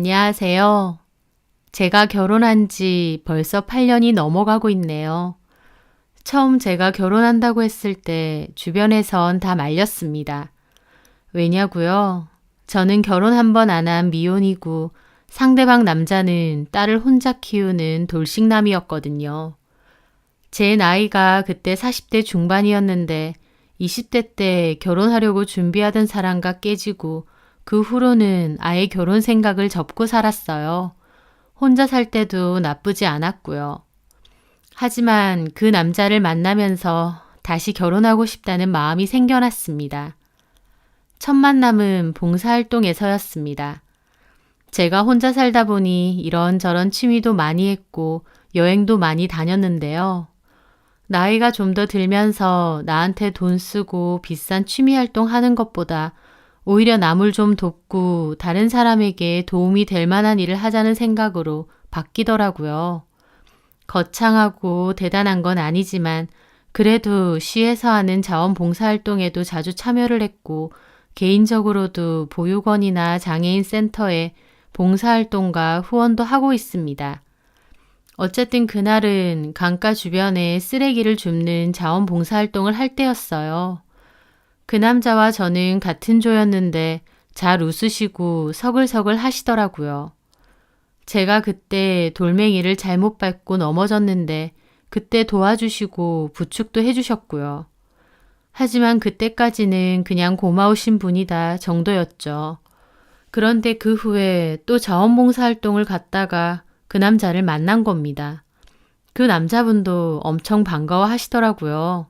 안녕하세요. 제가 결혼한 지 벌써 8년이 넘어가고 있네요. 처음 제가 결혼한다고 했을 때 주변에선 다 말렸습니다. 왜냐고요? 저는 결혼 한 번 안 한 미혼이고 상대방 남자는 딸을 혼자 키우는 돌싱남이었거든요. 제 나이가 그때 40대 중반이었는데 20대 때 결혼하려고 준비하던 사람과 깨지고 그 후로는 아예 결혼 생각을 접고 살았어요. 혼자 살 때도 나쁘지 않았고요. 하지만 그 남자를 만나면서 다시 결혼하고 싶다는 마음이 생겨났습니다. 첫 만남은 봉사활동에서였습니다. 제가 혼자 살다 보니 이런저런 취미도 많이 했고 여행도 많이 다녔는데요. 나이가 좀 더 들면서 나한테 돈 쓰고 비싼 취미 활동 하는 것보다 오히려 남을 좀 돕고 다른 사람에게 도움이 될 만한 일을 하자는 생각으로 바뀌더라고요. 거창하고 대단한 건 아니지만 그래도 시에서 하는 자원봉사활동에도 자주 참여를 했고 개인적으로도 보육원이나 장애인 센터에 봉사활동과 후원도 하고 있습니다. 어쨌든 그날은 강가 주변에 쓰레기를 줍는 자원봉사활동을 할 때였어요. 그 남자와 저는 같은 조였는데 잘 웃으시고 서글서글 하시더라고요. 제가 그때 돌멩이를 잘못 밟고 넘어졌는데 그때 도와주시고 부축도 해주셨고요. 하지만 그때까지는 그냥 고마우신 분이다 정도였죠. 그런데 그 후에 또 자원봉사활동을 갔다가 그 남자를 만난 겁니다. 그 남자분도 엄청 반가워 하시더라고요.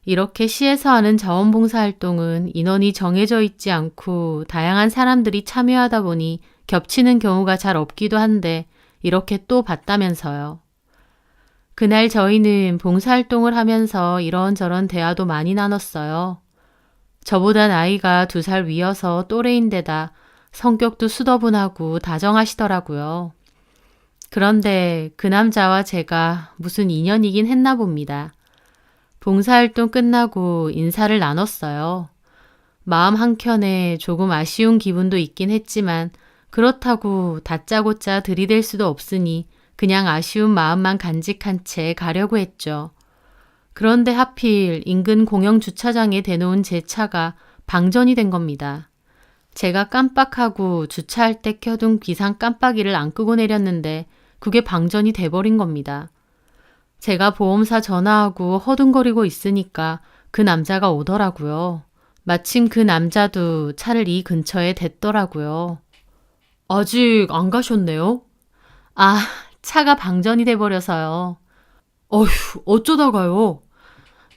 이렇게 시에서 하는 자원봉사활동은 인원이 정해져 있지 않고 다양한 사람들이 참여하다 보니 겹치는 경우가 잘 없기도 한데 이렇게 또 봤다면서요. 그날 저희는 봉사활동을 하면서 이런저런 대화도 많이 나눴어요. 저보다 나이가 2살 위여서 또래인데다 성격도 수더분하고 다정하시더라고요. 그런데 그 남자와 제가 무슨 인연이긴 했나 봅니다. 봉사활동 끝나고 인사를 나눴어요. 마음 한켠에 조금 아쉬운 기분도 있긴 했지만 그렇다고 다짜고짜 들이댈 수도 없으니 그냥 아쉬운 마음만 간직한 채 가려고 했죠. 그런데 하필 인근 공영주차장에 대놓은 제 차가 방전이 된 겁니다. 제가 깜빡하고 주차할 때 켜둔 비상 깜빡이를 안 끄고 내렸는데 그게 방전이 돼버린 겁니다. 제가 보험사 전화하고 허둥거리고 있으니까 그 남자가 오더라고요. 마침 그 남자도 차를 이 근처에 댔더라고요. 아직 안 가셨네요? 아, 차가 방전이 돼버려서요. 어휴, 어쩌다가요?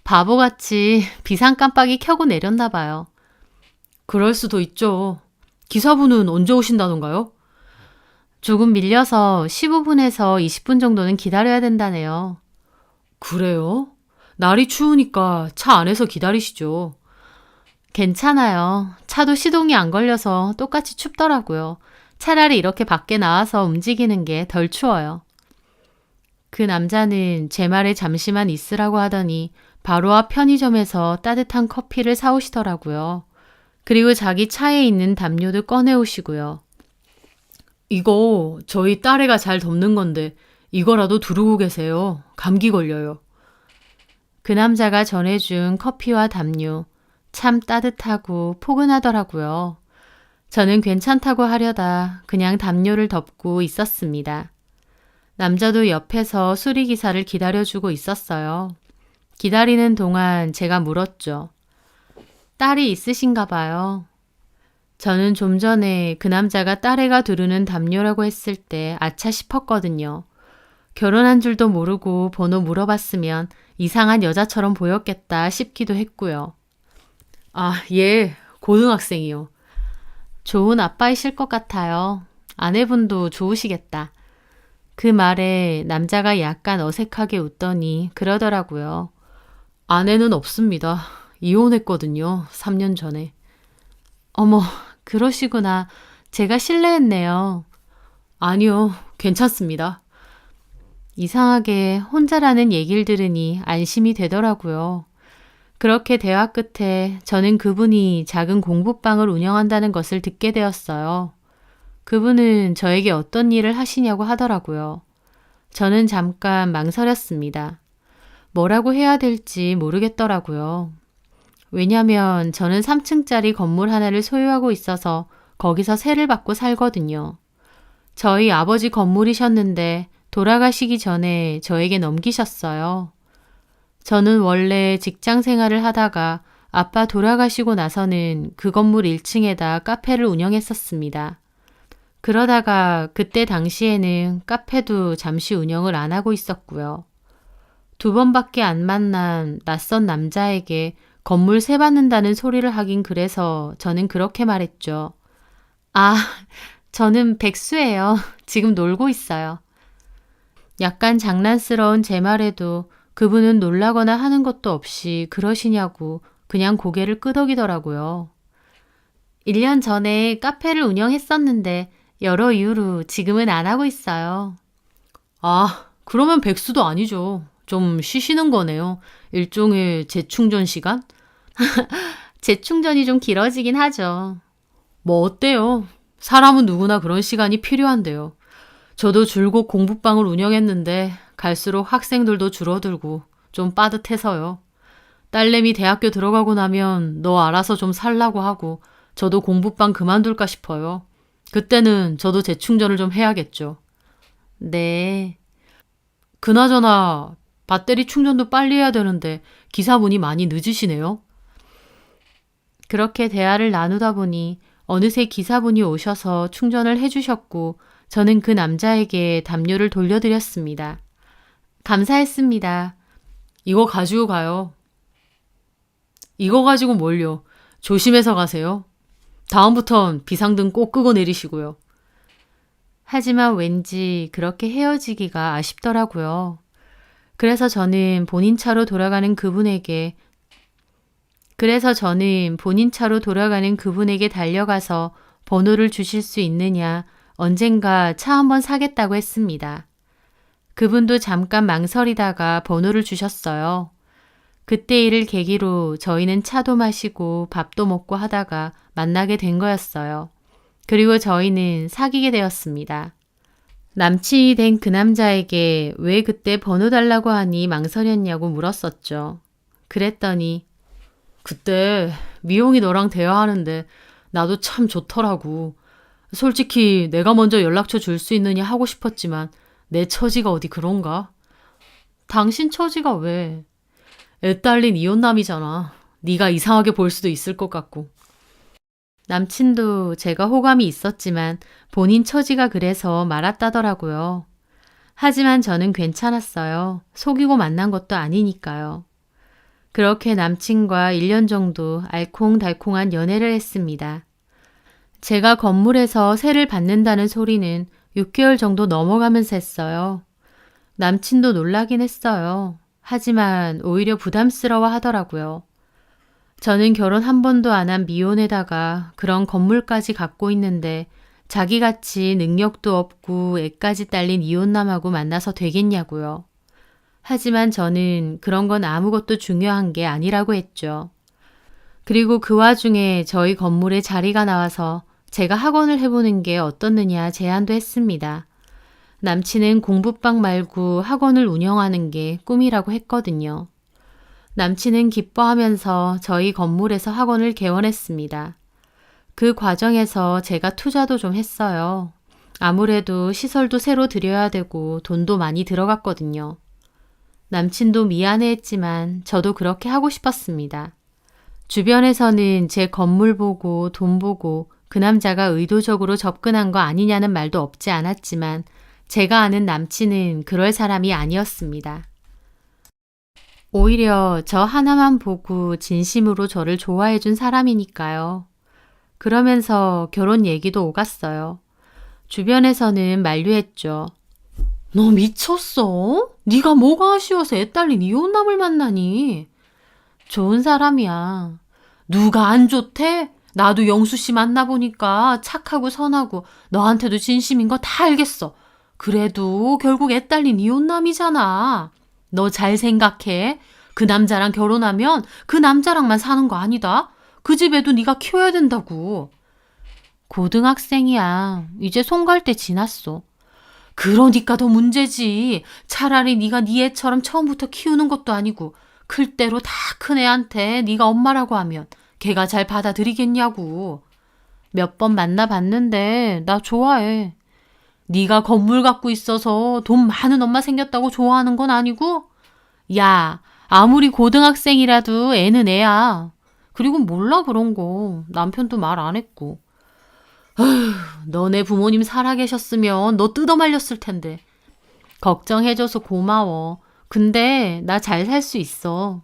바보같이 비상 깜빡이 켜고 내렸나 봐요. 그럴 수도 있죠. 기사분은 언제 오신다던가요? 조금 밀려서 15분에서 20분 정도는 기다려야 된다네요. 그래요? 날이 추우니까 차 안에서 기다리시죠. 괜찮아요. 차도 시동이 안 걸려서 똑같이 춥더라고요. 차라리 이렇게 밖에 나와서 움직이는 게 덜 추워요. 그 남자는 제 말에 잠시만 있으라고 하더니 바로 앞 편의점에서 따뜻한 커피를 사오시더라고요. 그리고 자기 차에 있는 담요도 꺼내오시고요. 이거 저희 딸애가 잘 덮는 건데 이거라도 두르고 계세요. 감기 걸려요. 그 남자가 전해준 커피와 담요, 참 따뜻하고 포근하더라고요. 저는 괜찮다고 하려다 그냥 담요를 덮고 있었습니다. 남자도 옆에서 수리기사를 기다려주고 있었어요. 기다리는 동안 제가 물었죠. 딸이 있으신가 봐요. 저는 좀 전에 그 남자가 딸애가 두르는 담요라고 했을 때 아차 싶었거든요. 결혼한 줄도 모르고 번호 물어봤으면 이상한 여자처럼 보였겠다 싶기도 했고요. 아, 예, 고등학생이요. 좋은 아빠이실 것 같아요. 아내분도 좋으시겠다. 그 말에 남자가 약간 어색하게 웃더니 그러더라고요. 아내는 없습니다. 이혼했거든요. 3년 전에. 어머, 그러시구나. 제가 실례했네요. 아니요, 괜찮습니다. 이상하게 혼자라는 얘기를 들으니 안심이 되더라고요. 그렇게 대화 끝에 저는 그분이 작은 공부방을 운영한다는 것을 듣게 되었어요. 그분은 저에게 어떤 일을 하시냐고 하더라고요. 저는 잠깐 망설였습니다. 뭐라고 해야 될지 모르겠더라고요. 왜냐면 저는 3층짜리 건물 하나를 소유하고 있어서 거기서 세를 받고 살거든요. 저희 아버지 건물이셨는데 돌아가시기 전에 저에게 넘기셨어요. 저는 원래 직장 생활을 하다가 아빠 돌아가시고 나서는 그 건물 1층에다 카페를 운영했었습니다. 그러다가 그때 당시에는 카페도 잠시 운영을 안 하고 있었고요. 2번밖에 안 만난 낯선 남자에게 건물 세 받는다는 소리를 하긴 그래서 저는 그렇게 말했죠. 아, 저는 백수예요. 지금 놀고 있어요. 약간 장난스러운 제 말에도 그분은 놀라거나 하는 것도 없이 그러시냐고 그냥 고개를 끄덕이더라고요. 1년 전에 카페를 운영했었는데 여러 이유로 지금은 안 하고 있어요. 아, 그러면 백수도 아니죠. 좀 쉬시는 거네요. 일종의 재충전 시간? 재충전이 좀 길어지긴 하죠. 뭐 어때요? 사람은 누구나 그런 시간이 필요한데요. 저도 줄곧 공부방을 운영했는데 갈수록 학생들도 줄어들고 좀 빠듯해서요. 딸내미 대학교 들어가고 나면 너 알아서 좀 살라고 하고 저도 공부방 그만둘까 싶어요. 그때는 저도 재충전을 좀 해야겠죠. 네. 그나저나 배터리 충전도 빨리 해야 되는데 기사분이 많이 늦으시네요. 그렇게 대화를 나누다 보니 어느새 기사분이 오셔서 충전을 해주셨고 저는 그 남자에게 담요를 돌려드렸습니다. 감사했습니다. 이거 가지고 가요. 이거 가지고 뭘요? 조심해서 가세요. 다음부턴 비상등 꼭 끄고 내리시고요. 하지만 왠지 그렇게 헤어지기가 아쉽더라고요. 그래서 저는 본인 차로 돌아가는 그분에게 달려가서 번호를 주실 수 있느냐, 언젠가 차 한번 사겠다고 했습니다. 그분도 잠깐 망설이다가 번호를 주셨어요. 그때 일을 계기로 저희는 차도 마시고 밥도 먹고 하다가 만나게 된 거였어요. 그리고 저희는 사귀게 되었습니다. 남친이 된 그 남자에게 왜 그때 번호 달라고 하니 망설였냐고 물었었죠. 그랬더니 그때 미용이 너랑 대화하는데 나도 참 좋더라고. 솔직히 내가 먼저 연락처 줄 수 있느냐 하고 싶었지만 내 처지가 어디 그런가? 당신 처지가 왜? 애 딸린 이혼남이잖아. 네가 이상하게 볼 수도 있을 것 같고. 남친도 제가 호감이 있었지만 본인 처지가 그래서 말았다더라고요. 하지만 저는 괜찮았어요. 속이고 만난 것도 아니니까요. 그렇게 남친과 1년 정도 알콩달콩한 연애를 했습니다. 제가 건물에서 세를 받는다는 소리는 6개월 정도 넘어가면서 했어요. 남친도 놀라긴 했어요. 하지만 오히려 부담스러워 하더라고요. 저는 결혼 한 번도 안 한 미혼에다가 그런 건물까지 갖고 있는데 자기같이 능력도 없고 애까지 딸린 이혼남하고 만나서 되겠냐고요. 하지만 저는 그런 건 아무것도 중요한 게 아니라고 했죠. 그리고 그 와중에 저희 건물에 자리가 나와서 제가 학원을 해보는 게 어떻느냐 제안도 했습니다. 남친은 공부방 말고 학원을 운영하는 게 꿈이라고 했거든요. 남친은 기뻐하면서 저희 건물에서 학원을 개원했습니다. 그 과정에서 제가 투자도 좀 했어요. 아무래도 시설도 새로 들여야 되고 돈도 많이 들어갔거든요. 남친도 미안해했지만 저도 그렇게 하고 싶었습니다. 주변에서는 제 건물 보고 돈 보고 그 남자가 의도적으로 접근한 거 아니냐는 말도 없지 않았지만 제가 아는 남친은 그럴 사람이 아니었습니다. 오히려 저 하나만 보고 진심으로 저를 좋아해 준 사람이니까요. 그러면서 결혼 얘기도 오갔어요. 주변에서는 만류했죠. 너 미쳤어? 네가 뭐가 아쉬워서 애 딸린 이혼남을 만나니? 좋은 사람이야. 누가 안 좋대? 나도 영수 씨 만나보니까 착하고 선하고 너한테도 진심인 거 다 알겠어. 그래도 결국 애 딸린 이혼남이잖아. 너 잘 생각해. 그 남자랑 결혼하면 그 남자랑만 사는 거 아니다. 그 집에도 네가 키워야 된다고. 고등학생이야. 이제 손 갈 때 지났어. 그러니까 더 문제지. 차라리 네가 네 애처럼 처음부터 키우는 것도 아니고 클 대로 다 큰 애한테 네가 엄마라고 하면 걔가 잘 받아들이겠냐고. 몇 번 만나봤는데 나 좋아해. 네가 건물 갖고 있어서 돈 많은 엄마 생겼다고 좋아하는 건 아니고? 야, 아무리 고등학생이라도 애는 애야. 그리고 몰라 그런 거. 남편도 말 안 했고. 너네 부모님 살아계셨으면 너 뜯어말렸을 텐데. 걱정해줘서 고마워. 근데 나 잘 살 수 있어.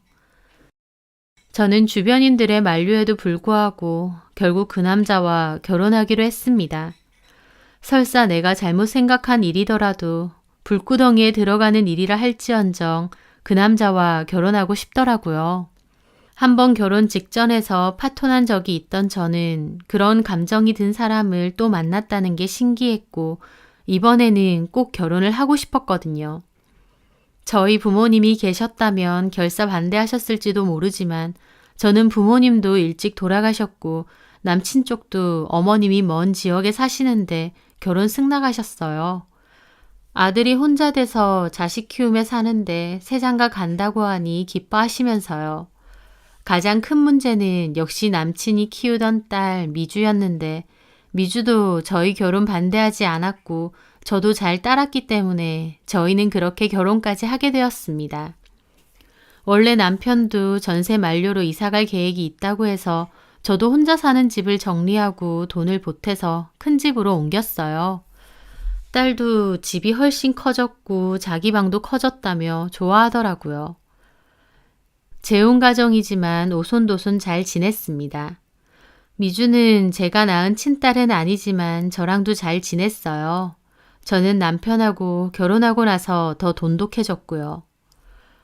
저는 주변인들의 만류에도 불구하고 결국 그 남자와 결혼하기로 했습니다. 설사 내가 잘못 생각한 일이더라도 불구덩이에 들어가는 일이라 할지언정 그 남자와 결혼하고 싶더라고요. 한번 결혼 직전에서 파토난 적이 있던 저는 그런 감정이 든 사람을 또 만났다는 게 신기했고 이번에는 꼭 결혼을 하고 싶었거든요. 저희 부모님이 계셨다면 결사 반대하셨을지도 모르지만 저는 부모님도 일찍 돌아가셨고 남친 쪽도 어머님이 먼 지역에 사시는데 결혼 승낙하셨어요. 아들이 혼자 돼서 자식 키우며 사는데 새장가 간다고 하니 기뻐하시면서요. 가장 큰 문제는 역시 남친이 키우던 딸 미주였는데 미주도 저희 결혼 반대하지 않았고 저도 잘 따랐기 때문에 저희는 그렇게 결혼까지 하게 되었습니다. 원래 남편도 전세 만료로 이사갈 계획이 있다고 해서 저도 혼자 사는 집을 정리하고 돈을 보태서 큰 집으로 옮겼어요. 딸도 집이 훨씬 커졌고 자기 방도 커졌다며 좋아하더라고요. 재혼 가정이지만 오손도손 잘 지냈습니다. 미주는 제가 낳은 친딸은 아니지만 저랑도 잘 지냈어요. 저는 남편하고 결혼하고 나서 더 돈독해졌고요.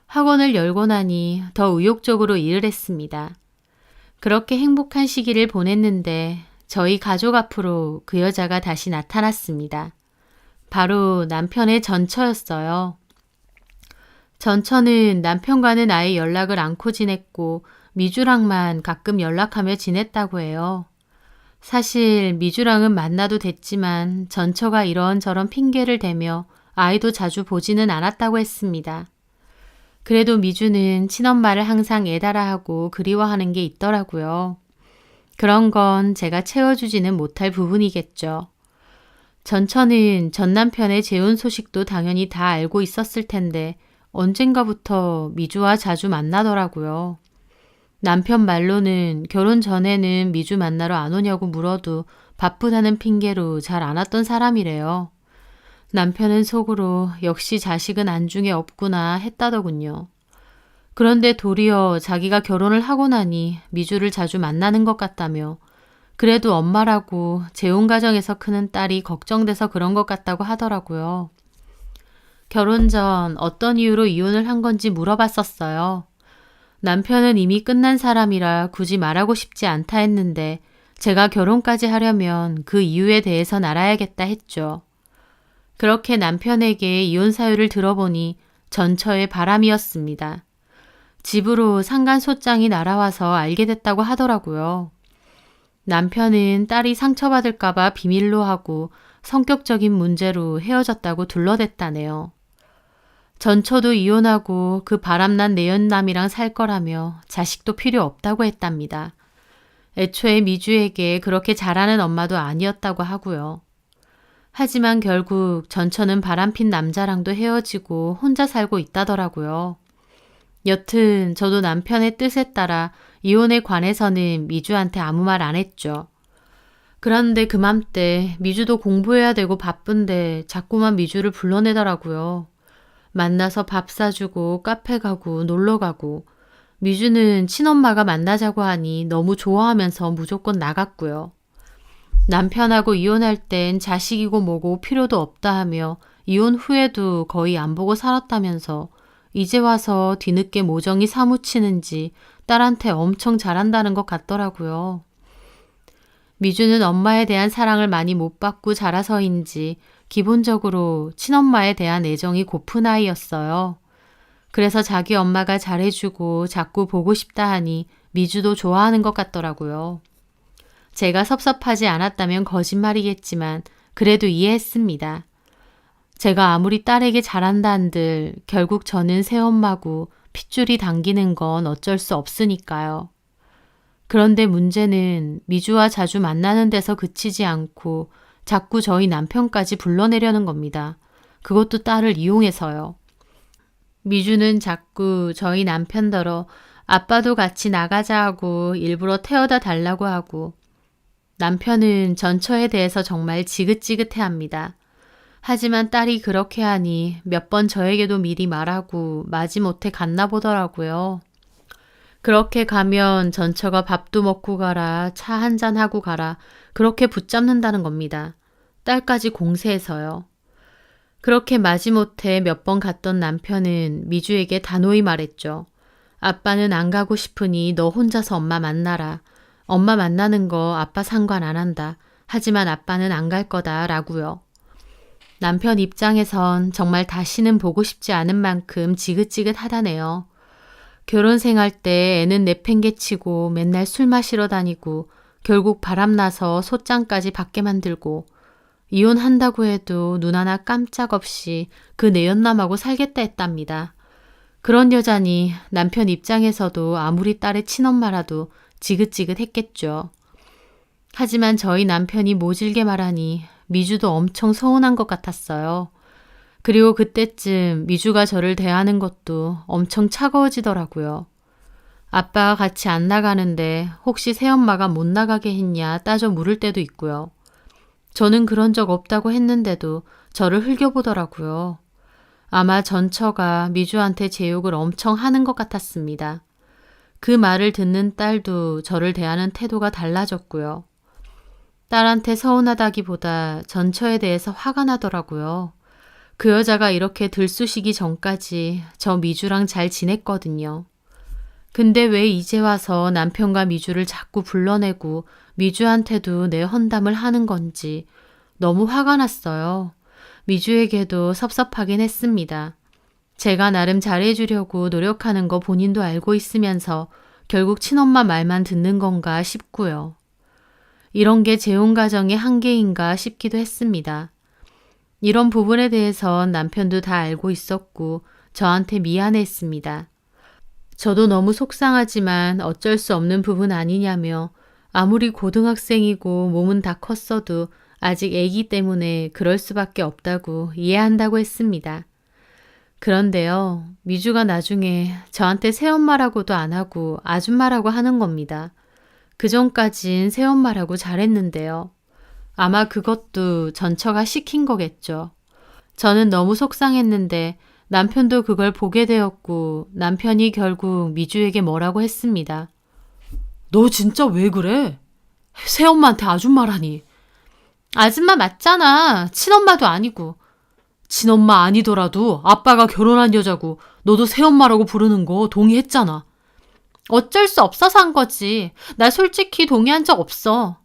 학원을 열고 나니 더 의욕적으로 일을 했습니다. 그렇게 행복한 시기를 보냈는데 저희 가족 앞으로 그 여자가 다시 나타났습니다. 바로 남편의 전처였어요. 전처는 남편과는 아예 연락을 않고 지냈고 미주랑만 가끔 연락하며 지냈다고 해요. 사실 미주랑은 만나도 됐지만 전처가 이런저런 핑계를 대며 아이도 자주 보지는 않았다고 했습니다. 그래도 미주는 친엄마를 항상 애달아하고 그리워하는 게 있더라고요. 그런 건 제가 채워주지는 못할 부분이겠죠. 전처는 전 남편의 재혼 소식도 당연히 다 알고 있었을 텐데 언젠가부터 미주와 자주 만나더라고요. 남편 말로는 결혼 전에는 미주 만나러 안 오냐고 물어도 바쁘다는 핑계로 잘 안 왔던 사람이래요. 남편은 속으로 역시 자식은 안중에 없구나 했다더군요. 그런데 도리어 자기가 결혼을 하고 나니 미주를 자주 만나는 것 같다며 그래도 엄마라고 재혼 가정에서 크는 딸이 걱정돼서 그런 것 같다고 하더라고요. 결혼 전 어떤 이유로 이혼을 한 건지 물어봤었어요. 남편은 이미 끝난 사람이라 굳이 말하고 싶지 않다 했는데 제가 결혼까지 하려면 그 이유에 대해선 알아야겠다 했죠. 그렇게 남편에게 이혼 사유를 들어보니 전처의 바람이었습니다. 집으로 상간소장이 날아와서 알게 됐다고 하더라고요. 남편은 딸이 상처받을까봐 비밀로 하고 성격적인 문제로 헤어졌다고 둘러댔다네요. 전처도 이혼하고 그 바람난 내연남이랑 살 거라며 자식도 필요 없다고 했답니다. 애초에 미주에게 그렇게 잘하는 엄마도 아니었다고 하고요. 하지만 결국 전처는 바람핀 남자랑도 헤어지고 혼자 살고 있다더라고요. 여튼 저도 남편의 뜻에 따라 이혼에 관해서는 미주한테 아무 말 안 했죠. 그런데 그맘때 미주도 공부해야 되고 바쁜데 자꾸만 미주를 불러내더라고요. 만나서 밥 사주고 카페 가고 놀러 가고 미주는 친엄마가 만나자고 하니 너무 좋아하면서 무조건 나갔고요. 남편하고 이혼할 땐 자식이고 뭐고 필요도 없다 하며 이혼 후에도 거의 안 보고 살았다면서 이제 와서 뒤늦게 모정이 사무치는지 딸한테 엄청 잘한다는 것 같더라고요. 미주는 엄마에 대한 사랑을 많이 못 받고 자라서인지 기본적으로 친엄마에 대한 애정이 고픈 아이였어요. 그래서 자기 엄마가 잘해주고 자꾸 보고 싶다 하니 미주도 좋아하는 것 같더라고요. 제가 섭섭하지 않았다면 거짓말이겠지만 그래도 이해했습니다. 제가 아무리 딸에게 잘한다 한들 결국 저는 새엄마고 핏줄이 당기는 건 어쩔 수 없으니까요. 그런데 문제는 미주와 자주 만나는 데서 그치지 않고 자꾸 저희 남편까지 불러내려는 겁니다. 그것도 딸을 이용해서요. 미주는 자꾸 저희 남편더러 아빠도 같이 나가자 하고 일부러 태워다 달라고 하고 남편은 전처에 대해서 정말 지긋지긋해합니다. 하지만 딸이 그렇게 하니 몇 번 저에게도 미리 말하고 마지못해 갔나 보더라고요. 그렇게 가면 전처가 밥도 먹고 가라, 차 한잔 하고 가라 그렇게 붙잡는다는 겁니다. 딸까지 공세해서요. 그렇게 마지못해 몇 번 갔던 남편은 미주에게 단호히 말했죠. 아빠는 안 가고 싶으니 너 혼자서 엄마 만나라. 엄마 만나는 거 아빠 상관 안 한다. 하지만 아빠는 안 갈 거다 라고요. 남편 입장에선 정말 다시는 보고 싶지 않은 만큼 지긋지긋하다네요. 결혼 생활 때 애는 내팽개치고 맨날 술 마시러 다니고 결국 바람나서 소장까지 받게 만들고 이혼한다고 해도 눈 하나 깜짝 없이 그 내연남하고 살겠다 했답니다. 그런 여자니 남편 입장에서도 아무리 딸의 친엄마라도 지긋지긋했겠죠. 하지만 저희 남편이 모질게 말하니 미주도 엄청 서운한 것 같았어요. 그리고 그때쯤 미주가 저를 대하는 것도 엄청 차가워지더라고요. 아빠가 같이 안 나가는데 혹시 새엄마가 못 나가게 했냐 따져 물을 때도 있고요. 저는 그런 적 없다고 했는데도 저를 흘겨보더라고요. 아마 전처가 미주한테 제 욕을 엄청 하는 것 같았습니다. 그 말을 듣는 딸도 저를 대하는 태도가 달라졌고요. 딸한테 서운하다기보다 전처에 대해서 화가 나더라고요. 그 여자가 이렇게 들쑤시기 전까지 저 미주랑 잘 지냈거든요. 근데 왜 이제 와서 남편과 미주를 자꾸 불러내고 미주한테도 내 헌담을 하는 건지 너무 화가 났어요. 미주에게도 섭섭하긴 했습니다. 제가 나름 잘해주려고 노력하는 거 본인도 알고 있으면서 결국 친엄마 말만 듣는 건가 싶고요. 이런 게 재혼 가정의 한계인가 싶기도 했습니다. 이런 부분에 대해선 남편도 다 알고 있었고 저한테 미안해했습니다. 저도 너무 속상하지만 어쩔 수 없는 부분 아니냐며 아무리 고등학생이고 몸은 다 컸어도 아직 애기 때문에 그럴 수밖에 없다고 이해한다고 했습니다. 그런데요, 미주가 나중에 저한테 새엄마라고도 안 하고 아줌마라고 하는 겁니다. 그전까진 새엄마라고 잘했는데요. 아마 그것도 전처가 시킨 거겠죠. 저는 너무 속상했는데 남편도 그걸 보게 되었고 남편이 결국 미주에게 뭐라고 했습니다. 너 진짜 왜 그래? 새엄마한테 아줌마라니. 아줌마 맞잖아. 친엄마도 아니고. 친엄마 아니더라도 아빠가 결혼한 여자고 너도 새엄마라고 부르는 거 동의했잖아. 어쩔 수 없어서 한 거지. 나 솔직히 동의한 적 없어.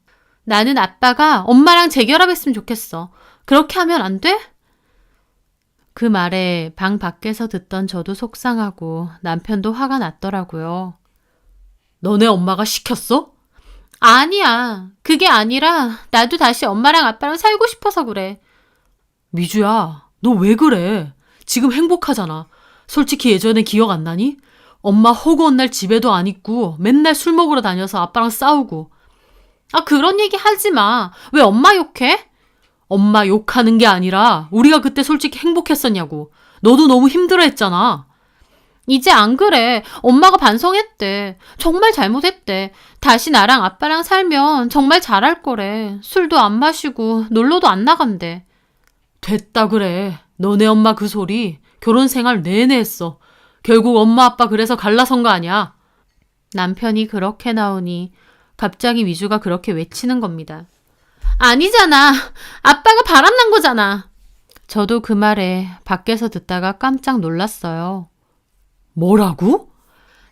나는 아빠가 엄마랑 재결합했으면 좋겠어. 그렇게 하면 안 돼? 그 말에 방 밖에서 듣던 저도 속상하고 남편도 화가 났더라고요. 너네 엄마가 시켰어? 아니야. 그게 아니라 나도 다시 엄마랑 아빠랑 살고 싶어서 그래. 미주야, 너 왜 그래? 지금 행복하잖아. 솔직히 예전에 기억 안 나니? 엄마 허구한 날 집에도 안 있고 맨날 술 먹으러 다녀서 아빠랑 싸우고. 아, 그런 얘기 하지 마. 왜 엄마 욕해? 엄마 욕하는 게 아니라 우리가 그때 솔직히 행복했었냐고. 너도 너무 힘들어했잖아. 이제 안 그래. 엄마가 반성했대. 정말 잘못했대. 다시 나랑 아빠랑 살면 정말 잘할 거래. 술도 안 마시고 놀러도 안 나간대. 됐다 그래. 너네 엄마 그 소리 결혼 생활 내내 했어. 결국 엄마 아빠 그래서 갈라선 거 아니야. 남편이 그렇게 나오니 갑자기 미주가 그렇게 외치는 겁니다. 아니잖아. 아빠가 바람난 거잖아. 저도 그 말에 밖에서 듣다가 깜짝 놀랐어요. 뭐라고?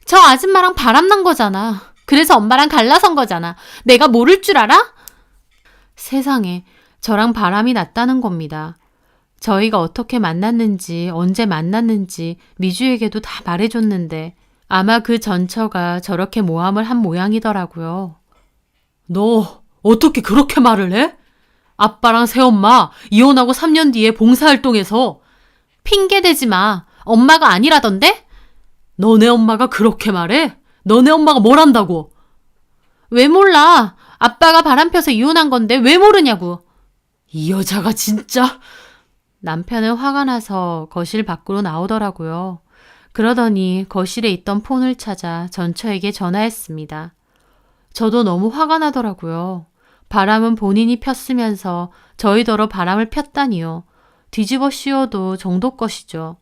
저 아줌마랑 바람난 거잖아. 그래서 엄마랑 갈라선 거잖아. 내가 모를 줄 알아? 세상에, 저랑 바람이 났다는 겁니다. 저희가 어떻게 만났는지, 언제 만났는지 미주에게도 다 말해줬는데 아마 그 전처가 저렇게 모함을 한 모양이더라고요. 너 어떻게 그렇게 말을 해? 아빠랑 새엄마 이혼하고 3년 뒤에 봉사활동해서. 핑계대지 마. 엄마가 아니라던데? 너네 엄마가 그렇게 말해? 너네 엄마가 뭘 안다고? 왜 몰라? 아빠가 바람펴서 이혼한 건데 왜 모르냐고. 이 여자가 진짜. 남편은 화가 나서 거실 밖으로 나오더라고요. 그러더니 거실에 있던 폰을 찾아 전처에게 전화했습니다. 저도 너무 화가 나더라고요. 바람은 본인이 폈으면서 저희더러 바람을 폈다니요. 뒤집어 씌워도 정도 것이죠.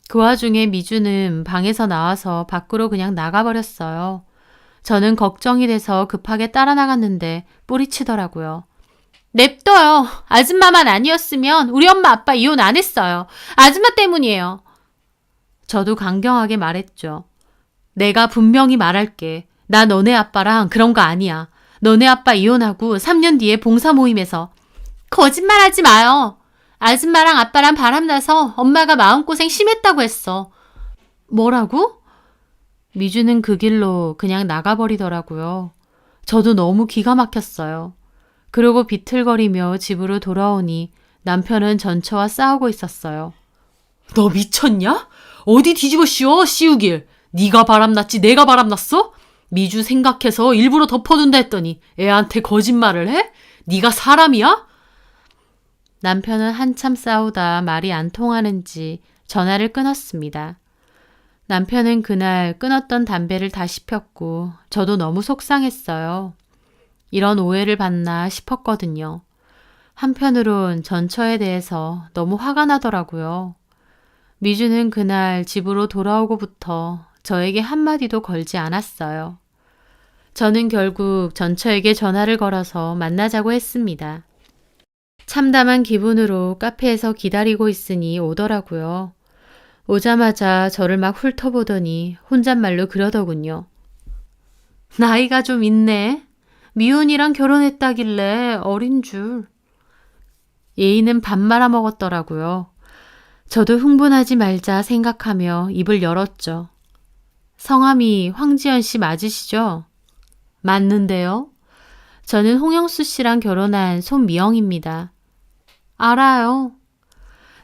그 와중에 미주는 방에서 나와서 밖으로 그냥 나가버렸어요. 저는 걱정이 돼서 급하게 따라 나갔는데 뿌리치더라고요. 냅둬요. 아줌마만 아니었으면 우리 엄마 아빠 이혼 안 했어요. 아줌마 때문이에요. 저도 강경하게 말했죠. 내가 분명히 말할게. 나 너네 아빠랑 그런 거 아니야. 너네 아빠 이혼하고 3년 뒤에 봉사 모임에서. 거짓말하지 마요. 아줌마랑 아빠랑 바람나서 엄마가 마음고생 심했다고 했어. 뭐라고? 미주는 그 길로 그냥 나가버리더라고요. 저도 너무 기가 막혔어요. 그러고 비틀거리며 집으로 돌아오니 남편은 전처와 싸우고 있었어요. 너 미쳤냐? 어디 뒤집어 씌우길. 네가 바람났지 내가 바람났어? 미주 생각해서 일부러 덮어둔다 했더니 애한테 거짓말을 해? 네가 사람이야? 남편은 한참 싸우다 말이 안 통하는지 전화를 끊었습니다. 남편은 그날 끊었던 담배를 다시 폈고 저도 너무 속상했어요. 이런 오해를 받나 싶었거든요. 한편으론 전처에 대해서 너무 화가 나더라고요. 미주는 그날 집으로 돌아오고부터 저에게 한마디도 걸지 않았어요. 저는 결국 전처에게 전화를 걸어서 만나자고 했습니다. 참담한 기분으로 카페에서 기다리고 있으니 오더라고요. 오자마자 저를 막 훑어보더니 혼잣말로 그러더군요. 나이가 좀 있네. 미운이랑 결혼했다길래 어린 줄. 예인은 밥 말아 먹었더라고요. 저도 흥분하지 말자 생각하며 입을 열었죠. 성함이 황지연 씨 맞으시죠? 맞는데요. 저는 홍영수 씨랑 결혼한 손미영입니다. 알아요.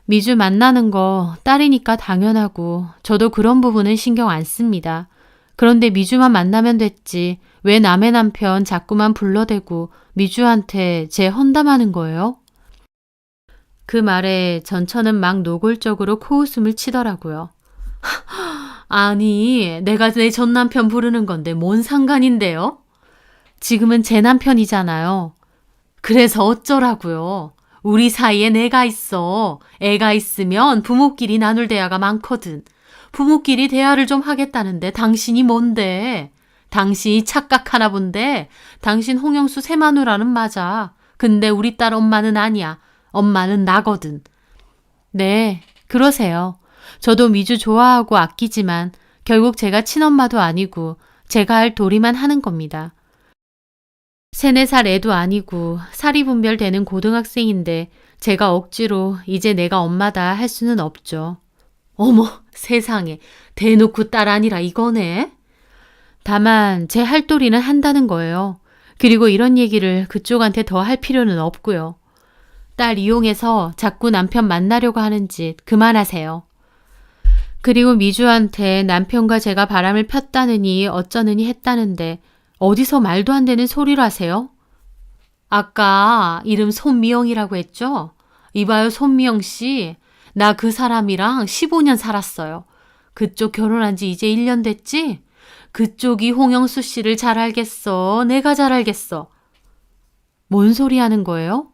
미주 만나는 거 딸이니까 당연하고 저도 그런 부분은 신경 안 씁니다. 그런데 미주만 만나면 됐지 왜 남의 남편 자꾸만 불러대고 미주한테 제 험담하는 거예요? 그 말에 전처는 막 노골적으로 코웃음을 치더라고요. 아니, 내가 내 전 남편 부르는 건데 뭔 상관인데요? 지금은 제 남편이잖아요. 그래서 어쩌라고요? 우리 사이에 내가 있어. 애가 있으면 부모끼리 나눌 대화가 많거든. 부모끼리 대화를 좀 하겠다는데 당신이 뭔데? 당신이 착각하나 본데 당신 홍영수 새마누라는 맞아. 근데 우리 딸 엄마는 아니야. 엄마는 나거든. 네, 그러세요. 저도 미주 좋아하고 아끼지만 결국 제가 친엄마도 아니고 제가 할 도리만 하는 겁니다. 3, 4살 애도 아니고 사리분별되는 고등학생인데 제가 억지로 이제 내가 엄마다 할 수는 없죠. 어머, 세상에. 대놓고 딸 아니라 이거네. 다만 제 할 도리는 한다는 거예요. 그리고 이런 얘기를 그쪽한테 더 할 필요는 없고요. 딸 이용해서 자꾸 남편 만나려고 하는 짓 그만하세요. 그리고 미주한테 남편과 제가 바람을 폈다느니 어쩌느니 했다는데 어디서 말도 안 되는 소리를 하세요? 아까 이름 손미영이라고 했죠? 이봐요, 손미영 씨. 나 그 사람이랑 15년 살았어요. 그쪽 결혼한 지 이제 1년 됐지? 그쪽이 홍영수 씨를 잘 알겠어. 내가 잘 알겠어. 뭔 소리 하는 거예요?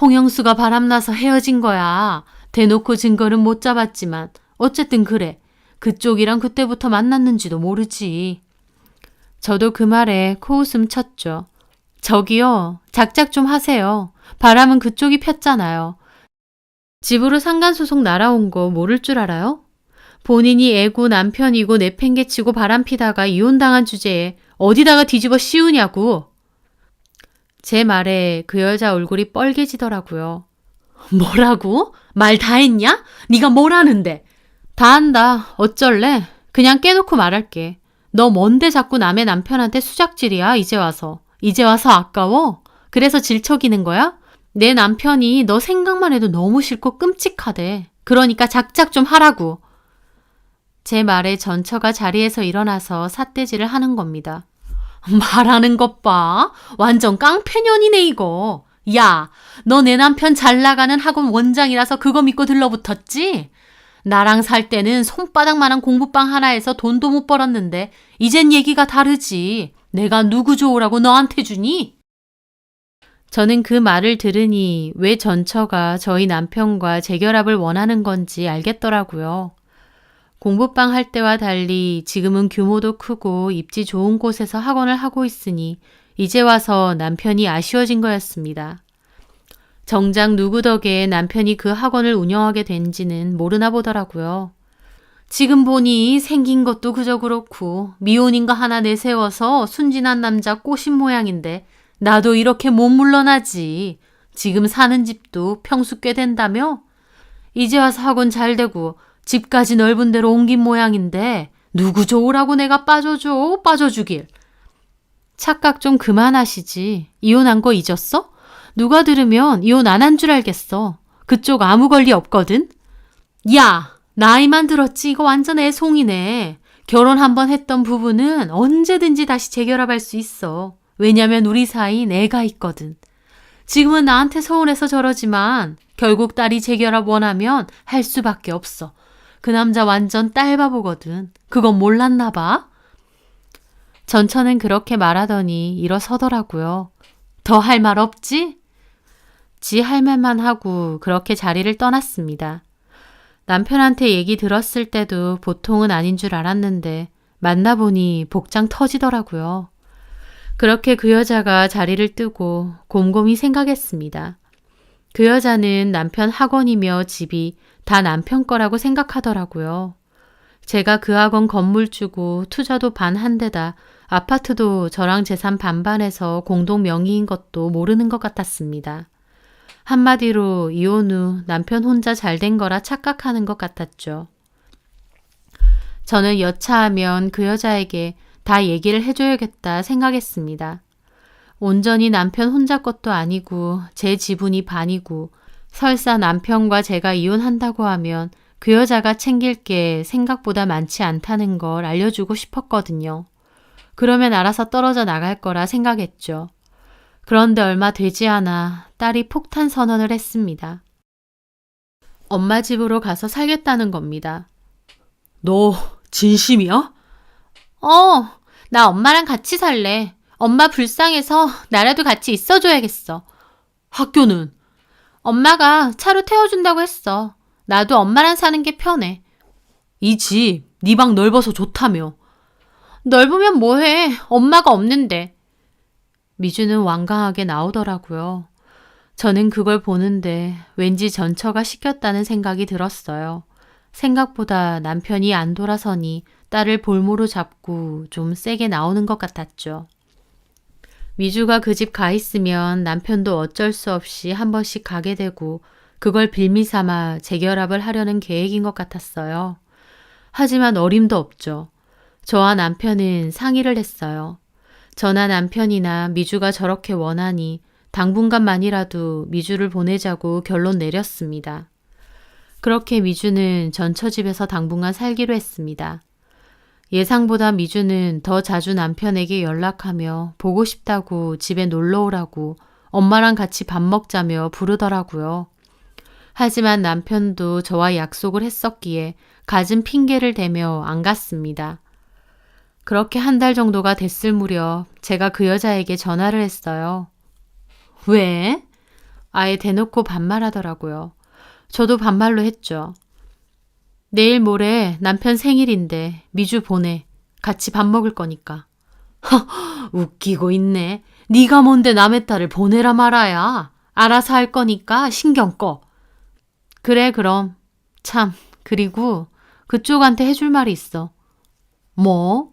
홍영수가 바람나서 헤어진 거야. 대놓고 증거는 못 잡았지만 어쨌든 그래. 그쪽이랑 그때부터 만났는지도 모르지. 저도 그 말에 코웃음 쳤죠. 저기요, 작작 좀 하세요. 바람은 그쪽이 폈잖아요. 집으로 상간소속 날아온 거 모를 줄 알아요? 본인이 애고 남편이고 내팽개치고 바람피다가 이혼당한 주제에 어디다가 뒤집어 씌우냐고. 제 말에 그 여자 얼굴이 뻘개지더라고요. 뭐라고? 말 다 했냐? 네가 뭘 하는데? 다 한다. 어쩔래? 그냥 깨놓고 말할게. 너 뭔데 자꾸 남의 남편한테 수작질이야 이제 와서. 이제 와서 아까워? 그래서 질척이는 거야? 내 남편이 너 생각만 해도 너무 싫고 끔찍하대. 그러니까 작작 좀 하라고. 제 말에 전처가 자리에서 일어나서 삿대질을 하는 겁니다. 말하는 것 봐. 완전 깡패년이네 이거. 야, 너 내 남편 잘 나가는 학원 원장이라서 그거 믿고 들러붙었지? 나랑 살 때는 손바닥만한 공부방 하나에서 돈도 못 벌었는데 이젠 얘기가 다르지. 내가 누구 좋으라고 너한테 주니? 저는 그 말을 들으니 왜 전처가 저희 남편과 재결합을 원하는 건지 알겠더라고요. 공부방 할 때와 달리 지금은 규모도 크고 입지 좋은 곳에서 학원을 하고 있으니 이제 와서 남편이 아쉬워진 거였습니다. 정작 누구 덕에 남편이 그 학원을 운영하게 된지는 모르나 보더라고요. 지금 보니 생긴 것도 그저 그렇고 미혼인 거 하나 내세워서 순진한 남자 꼬신 모양인데 나도 이렇게 못 물러나지. 지금 사는 집도 평수 꽤 된다며? 이제 와서 학원 잘 되고 집까지 넓은 데로 옮긴 모양인데 누구 좋으라고 내가 빠져주길. 착각 좀 그만하시지. 이혼한 거 잊었어? 누가 들으면 이혼 안 한 줄 알겠어. 그쪽 아무 권리 없거든. 야, 나이만 들었지 이거 완전 애송이네. 결혼 한번 했던 부부는 언제든지 다시 재결합할 수 있어. 왜냐면 우리 사이 내가 있거든. 지금은 나한테 서운해서 저러지만 결국 딸이 재결합 원하면 할 수밖에 없어. 그 남자 완전 딸바보거든. 그건 몰랐나 봐. 전처는 그렇게 말하더니 일어서더라고요. 더 할 말 없지? 지 할 말만 하고 그렇게 자리를 떠났습니다. 남편한테 얘기 들었을 때도 보통은 아닌 줄 알았는데 만나보니 복장 터지더라고요. 그렇게 그 여자가 자리를 뜨고 곰곰이 생각했습니다. 그 여자는 남편 학원이며 집이 다 남편 거라고 생각하더라고요. 제가 그 학원 건물 주고 투자도 반 한 데다 아파트도 저랑 재산 반반해서 공동 명의인 것도 모르는 것 같았습니다. 한마디로 이혼 후 남편 혼자 잘된 거라 착각하는 것 같았죠. 저는 여차하면 그 여자에게 다 얘기를 해줘야겠다 생각했습니다. 온전히 남편 혼자 것도 아니고 제 지분이 반이고 설사 남편과 제가 이혼한다고 하면 그 여자가 챙길 게 생각보다 많지 않다는 걸 알려주고 싶었거든요. 그러면 알아서 떨어져 나갈 거라 생각했죠. 그런데 얼마 되지 않아 딸이 폭탄 선언을 했습니다. 엄마 집으로 가서 살겠다는 겁니다. 너 진심이야? 나 엄마랑 같이 살래. 엄마 불쌍해서 나라도 같이 있어줘야겠어. 학교는? 엄마가 차로 태워준다고 했어. 나도 엄마랑 사는 게 편해. 이 집, 네 방 넓어서 좋다며. 넓으면 뭐해. 엄마가 없는데. 미주는 완강하게 나오더라고요. 저는 그걸 보는데 왠지 전처가 시켰다는 생각이 들었어요. 생각보다 남편이 안 돌아서니 딸을 볼모로 잡고 좀 세게 나오는 것 같았죠. 미주가 그 집 가 있으면 남편도 어쩔 수 없이 한 번씩 가게 되고 그걸 빌미 삼아 재결합을 하려는 계획인 것 같았어요. 하지만 어림도 없죠. 저와 남편은 상의를 했어요. 저나 남편이나 미주가 저렇게 원하니 당분간만이라도 미주를 보내자고 결론 내렸습니다. 그렇게 미주는 전처 집에서 당분간 살기로 했습니다. 예상보다 미주는 더 자주 남편에게 연락하며 보고 싶다고 집에 놀러 오라고 엄마랑 같이 밥 먹자며 부르더라고요. 하지만 남편도 저와 약속을 했었기에 갖은 핑계를 대며 안 갔습니다. 그렇게 한 달 정도가 됐을 무렵 제가 그 여자에게 전화를 했어요. 왜? 아예 대놓고 반말하더라고요. 저도 반말로 했죠. 내일 모레 남편 생일인데 미주 보내. 같이 밥 먹을 거니까. 웃기고 있네. 네가 뭔데 남의 딸을 보내라 말아야. 알아서 할 거니까 신경 꺼. 그래 그럼. 참 그리고 그쪽한테 해줄 말이 있어. 뭐?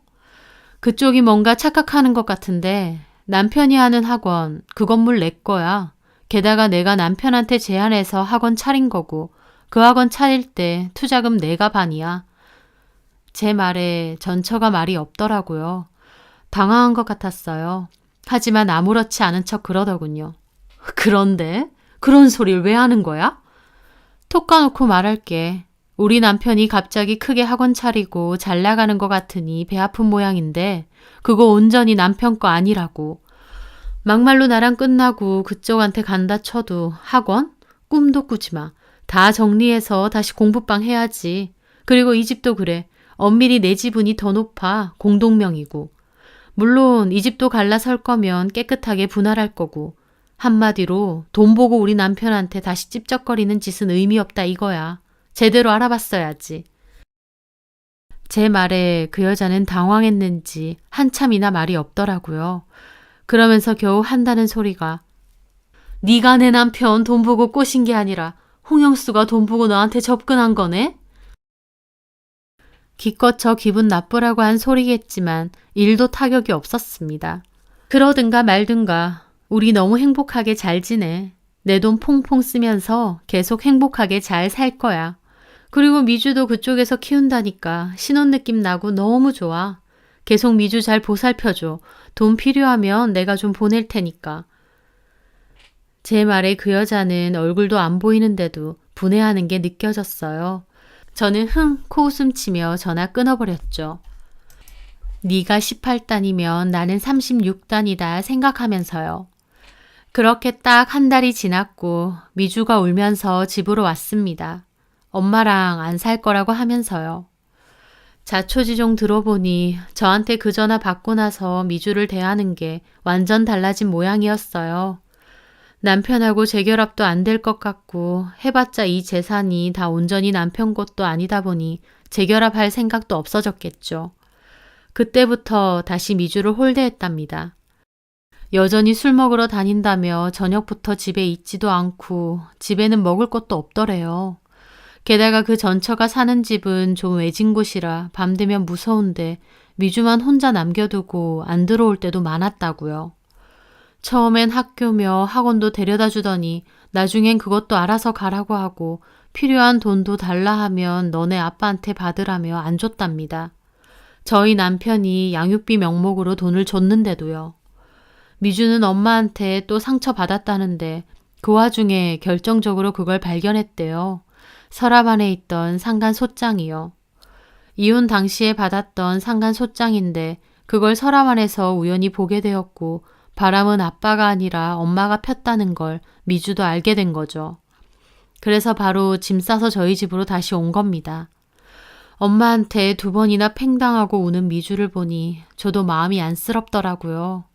그쪽이 뭔가 착각하는 것 같은데 남편이 하는 학원 그 건물 내 거야. 게다가 내가 남편한테 제안해서 학원 차린 거고 그 학원 차릴 때 투자금 내가 반이야. 제 말에 전처가 말이 없더라고요. 당황한 것 같았어요. 하지만 아무렇지 않은 척 그러더군요. 그런데? 그런 소리를 왜 하는 거야? 톡 까놓고 말할게. 우리 남편이 갑자기 크게 학원 차리고 잘 나가는 것 같으니 배 아픈 모양인데 그거 온전히 남편 거 아니라고. 막말로 나랑 끝나고 그쪽한테 간다 쳐도 학원? 꿈도 꾸지 마. 다 정리해서 다시 공부방 해야지. 그리고 이 집도 그래. 엄밀히 내 지분이 더 높아. 공동명이고. 물론 이 집도 갈라설 거면 깨끗하게 분할할 거고. 한마디로 돈 보고 우리 남편한테 다시 찝쩍거리는 짓은 의미 없다 이거야. 제대로 알아봤어야지. 제 말에 그 여자는 당황했는지 한참이나 말이 없더라고요. 그러면서 겨우 한다는 소리가 네가 내 남편 돈 보고 꼬신 게 아니라 홍영수가 돈 보고 너한테 접근한 거네? 기껏 저 기분 나쁘라고 한 소리겠지만 일도 타격이 없었습니다. 그러든가 말든가 우리 너무 행복하게 잘 지내. 내 돈 퐁퐁 쓰면서 계속 행복하게 잘 살 거야. 그리고 미주도 그쪽에서 키운다니까 신혼 느낌 나고 너무 좋아. 계속 미주 잘 보살펴줘. 돈 필요하면 내가 좀 보낼 테니까. 제 말에 그 여자는 얼굴도 안 보이는데도 분해하는 게 느껴졌어요. 저는 코웃음 치며 전화 끊어버렸죠. 네가 18단이면 나는 36단이다 생각하면서요. 그렇게 딱 한 달이 지났고 미주가 울면서 집으로 왔습니다. 엄마랑 안 살 거라고 하면서요. 자초지종 들어보니 저한테 그 전화 받고 나서 미주를 대하는 게 완전 달라진 모양이었어요. 남편하고 재결합도 안 될 것 같고 해봤자 이 재산이 다 온전히 남편 것도 아니다 보니 재결합할 생각도 없어졌겠죠. 그때부터 다시 미주를 홀대했답니다. 여전히 술 먹으러 다닌다며 저녁부터 집에 있지도 않고 집에는 먹을 것도 없더래요. 게다가 그 전처가 사는 집은 좀 외진 곳이라 밤 되면 무서운데 미주만 혼자 남겨두고 안 들어올 때도 많았다고요. 처음엔 학교며 학원도 데려다 주더니 나중엔 그것도 알아서 가라고 하고 필요한 돈도 달라 하면 너네 아빠한테 받으라며 안 줬답니다. 저희 남편이 양육비 명목으로 돈을 줬는데도요. 미주는 엄마한테 또 상처받았다는데 그 와중에 결정적으로 그걸 발견했대요. 서랍 안에 있던 상간 소장이요. 이혼 당시에 받았던 상간 소장인데 그걸 서랍 안에서 우연히 보게 되었고 바람은 아빠가 아니라 엄마가 폈다는 걸 미주도 알게 된 거죠. 그래서 바로 짐 싸서 저희 집으로 다시 온 겁니다. 엄마한테 2번이나 팽당하고 우는 미주를 보니 저도 마음이 안쓰럽더라고요.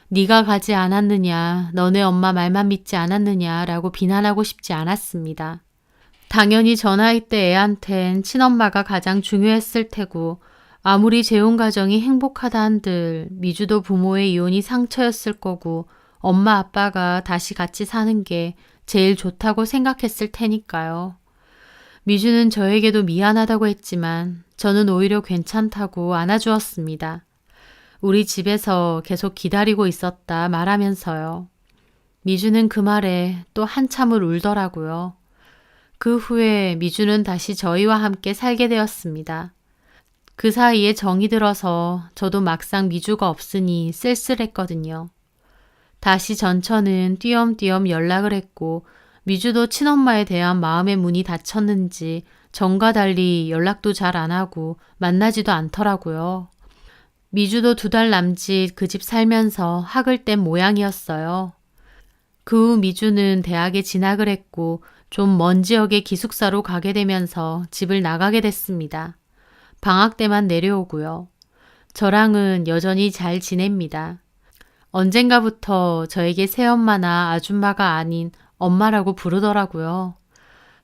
네가 가지 않았느냐, 너네 엄마 말만 믿지 않았느냐라고 비난하고 싶지 않았습니다. 당연히 저 나이 때 애한텐 친엄마가 가장 중요했을 테고 아무리 재혼 가정이 행복하다 한들 미주도 부모의 이혼이 상처였을 거고 엄마 아빠가 다시 같이 사는 게 제일 좋다고 생각했을 테니까요. 미주는 저에게도 미안하다고 했지만 저는 오히려 괜찮다고 안아주었습니다. 우리 집에서 계속 기다리고 있었다 말하면서요. 미주는 그 말에 또 한참을 울더라고요. 그 후에 미주는 다시 저희와 함께 살게 되었습니다. 그 사이에 정이 들어서 저도 막상 미주가 없으니 쓸쓸했거든요. 다시 전처는 띄엄띄엄 연락을 했고 미주도 친엄마에 대한 마음의 문이 닫혔는지 전과 달리 연락도 잘 안 하고 만나지도 않더라고요. 미주도 2달 남짓 그 집 살면서 학을 뗀 모양이었어요. 그 후 미주는 대학에 진학을 했고 좀 먼 지역의 기숙사로 가게 되면서 집을 나가게 됐습니다. 방학 때만 내려오고요. 저랑은 여전히 잘 지냅니다. 언젠가부터 저에게 새엄마나 아줌마가 아닌 엄마라고 부르더라고요.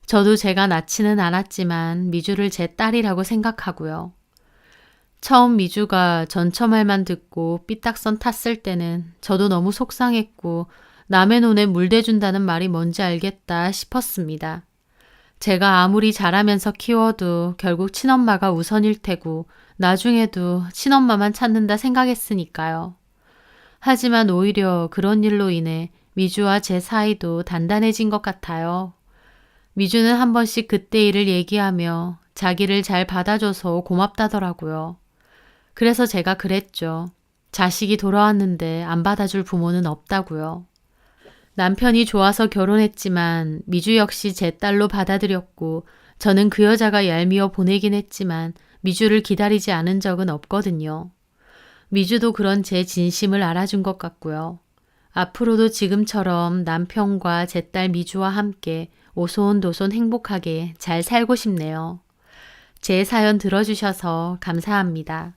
저도 제가 낳지는 않았지만 미주를 제 딸이라고 생각하고요. 처음 미주가 전처 말만 듣고 삐딱선 탔을 때는 저도 너무 속상했고 남의 눈에 물 대준다는 말이 뭔지 알겠다 싶었습니다. 제가 아무리 잘하면서 키워도 결국 친엄마가 우선일 테고 나중에도 친엄마만 찾는다 생각했으니까요. 하지만 오히려 그런 일로 인해 미주와 제 사이도 단단해진 것 같아요. 미주는 한 번씩 그때 일을 얘기하며 자기를 잘 받아줘서 고맙다더라고요. 그래서 제가 그랬죠. 자식이 돌아왔는데 안 받아줄 부모는 없다고요. 남편이 좋아서 결혼했지만 미주 역시 제 딸로 받아들였고 저는 그 여자가 얄미워 보내긴 했지만 미주를 기다리지 않은 적은 없거든요. 미주도 그런 제 진심을 알아준 것 같고요. 앞으로도 지금처럼 남편과 제 딸 미주와 함께 오손도손 행복하게 잘 살고 싶네요. 제 사연 들어주셔서 감사합니다.